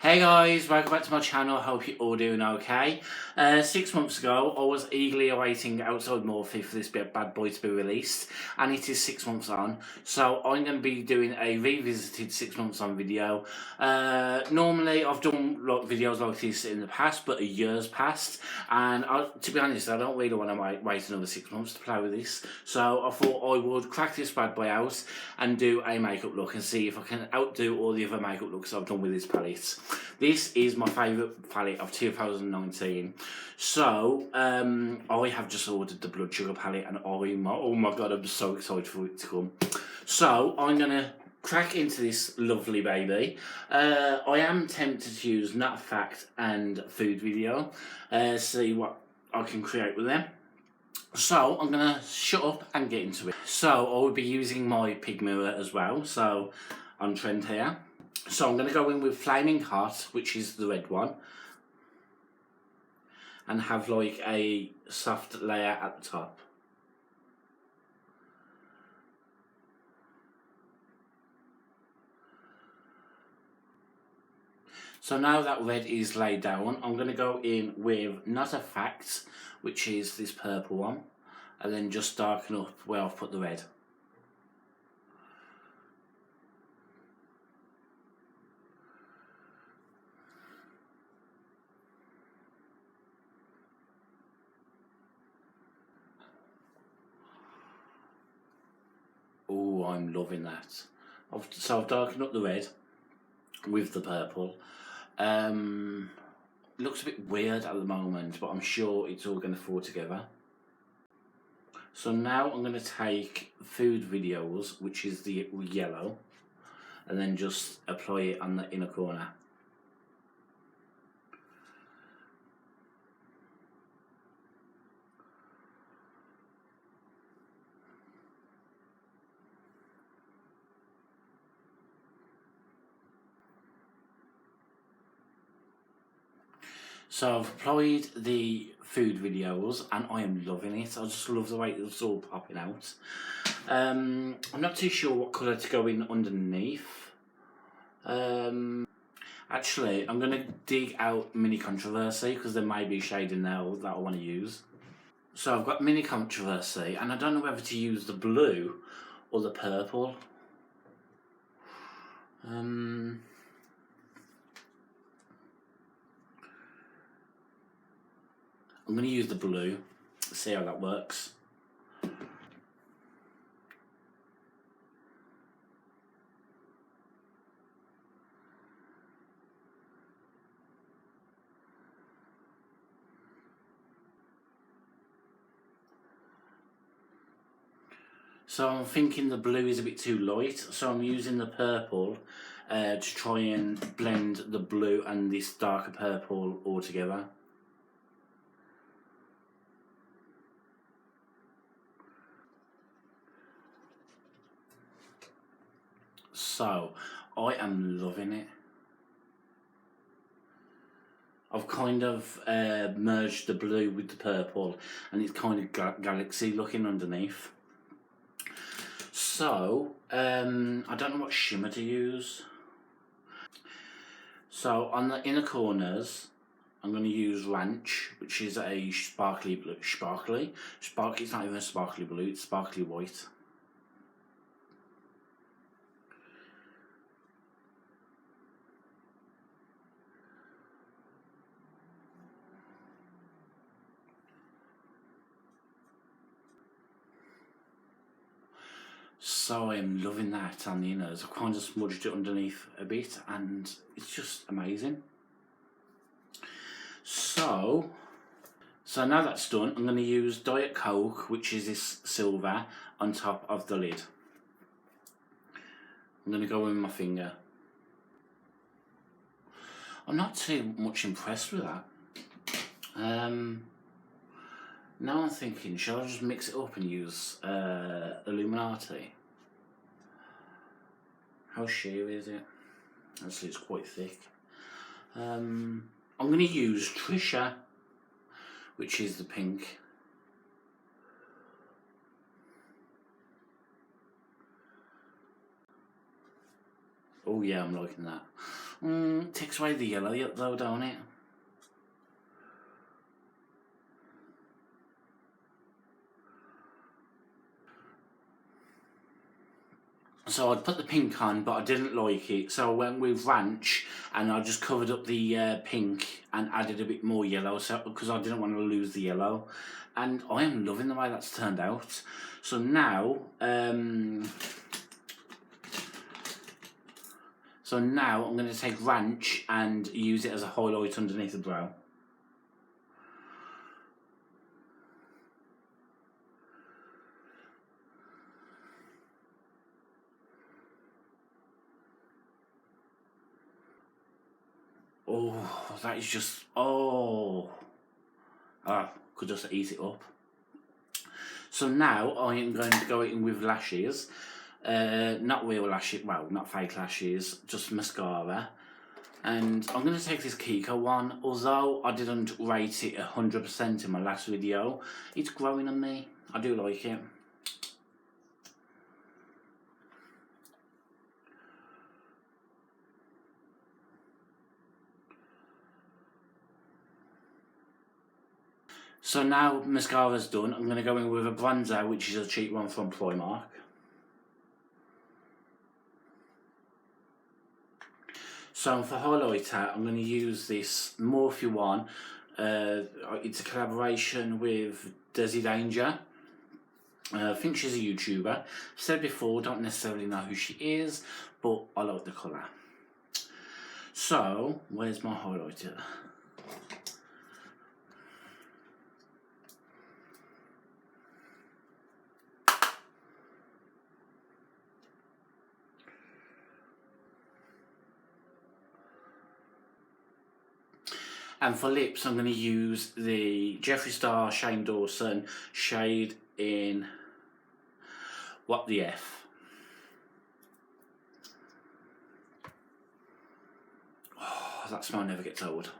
Hey guys, welcome back to my channel. Hope you're all doing okay. 6 months ago, I was eagerly awaiting Outside Morphe for this bad boy to be released, and it is 6 months on. So I'm going to be doing a revisited 6 months on video. Normally, I've done videos like this in the past, but a year's passed, and to be honest, I don't really want to wait another 6 months to play with this. So I thought I would crack this bad boy out and do a makeup look and see if I can outdo all the other makeup looks I've done with this palette. This is my favourite palette of 2019. So, I have just ordered the Blood Sugar palette and oh my god, I'm so excited for it to come. So, I'm going to crack into this lovely baby. I am tempted to use Nut Fact and Food Video, see what I can create with them. So, I'm going to shut up and get into it. So, I will be using my Pig Mirror as well, so on trend here. So I'm going to go in with Flaming Hot, which is the red one, and have like a soft layer at the top. So now that red is laid down, I'm going to go in with Not a Fact, which is this purple one, and then just darken up where I've put the red. Oh, I'm loving that. So I've darkened up the red with the purple. Looks a bit weird at the moment, but I'm sure it's all going to fall together. So now I'm going to take Food Videos, which is the yellow, and then just apply it on the inner corner. So I've applied the Food Videos and I am loving it. I just love the way it's all popping out. I'm not too sure what colour to go in underneath. Actually, I'm going to dig out Mini Controversy because there may be a shade in there that I want to use. So I've got Mini Controversy and I don't know whether to use the blue or the purple. I'm going to use the blue, see how that works. So I'm thinking the blue is a bit too light, so I'm using the purple to try and blend the blue and this darker purple all together. So, I am loving it. I've kind of merged the blue with the purple and it's kind of galaxy looking underneath. So, I don't know what shimmer to use. So, on the inner corners, I'm going to use Ranch, which is a sparkly blue. Sparkly? It's not even a sparkly blue, it's sparkly white. So I'm loving that on the inners. I've kind of smudged it underneath a bit and it's just amazing. So now that's done, I'm going to use Diet Coke, which is this silver, on top of the lid. I'm going to go with my finger. I'm not too much impressed with that. Now I'm thinking, shall I just mix it up and use Illuminati? How sheer is it? Actually, it's quite thick. I'm going to use Trisha, which is the pink. Oh yeah, I'm liking that. Takes away the yellow though, don't it? So I'd put the pink on, but I didn't like it. So I went with ranch, and I just covered up the pink and added a bit more yellow, so because I didn't want to lose the yellow. And I am loving the way that's turned out. So now, I'm going to take ranch and use it as a highlight underneath the brow. Oh, that is just, could just eat it up. So now I am going to go in with lashes, not real lashes, well, not fake lashes, just mascara. And I'm going to take this Kiko one, although I didn't rate it 100% in my last video. It's growing on me, I do like it. So now mascara's done, I'm going to go in with a bronzer, which is a cheap one from Primark. So for highlighter, I'm going to use this Morphe one. It's a collaboration with Desi Danger. I think she's a YouTuber. I've said before, don't necessarily know who she is, but I like the colour. So, where's my highlighter? And for lips, I'm going to use the Jeffree Star Shane Dawson shade in What the F. Oh, that smell never gets old.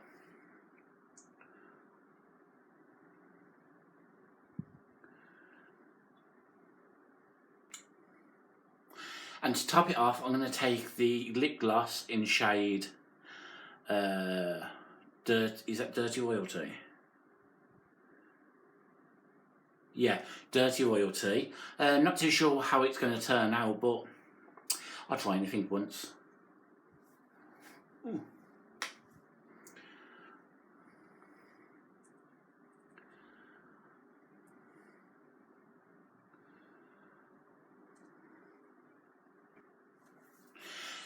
And to top it off, I'm going to take the lip gloss in shade is that Dirty Royalty? Yeah, Dirty Royalty. Not too sure how it's going to turn out, but I'll try anything once. Ooh.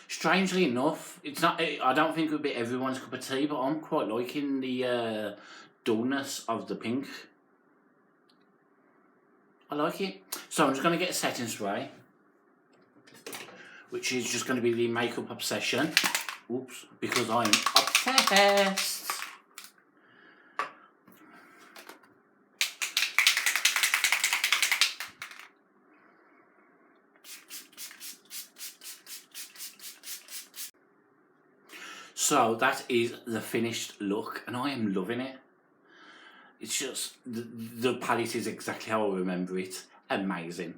Strangely enough, it's not. I don't think it would be everyone's cup of tea, but I'm quite liking the dullness of the pink. I like it. So I'm just going to get a setting spray, which is just going to be the Makeup Obsession. Oops, because I'm obsessed. So that is the finished look, and I am loving it. It's just, the palette is exactly how I remember it. Amazing.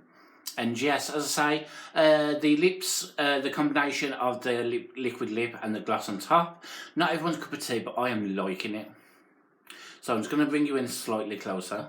And yes, as I say, the lips, the combination of the liquid lip and the gloss on top, not everyone's cup of tea, but I am liking it. So I'm just going to bring you in slightly closer.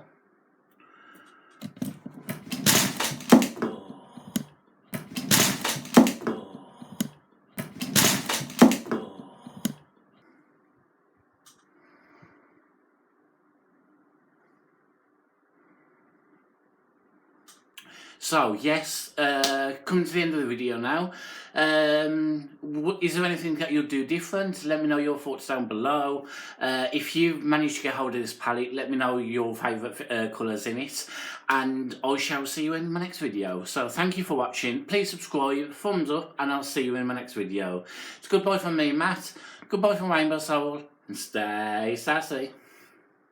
So yes, coming to the end of the video now. Is there anything that you'll do different? Let me know your thoughts down below. If you've managed to get hold of this palette, let me know your favourite colours in it. And I shall see you in my next video. So thank you for watching. Please subscribe, thumbs up, and I'll see you in my next video. It's goodbye from me, Matt. Goodbye from Rainbow Soul, and stay sassy.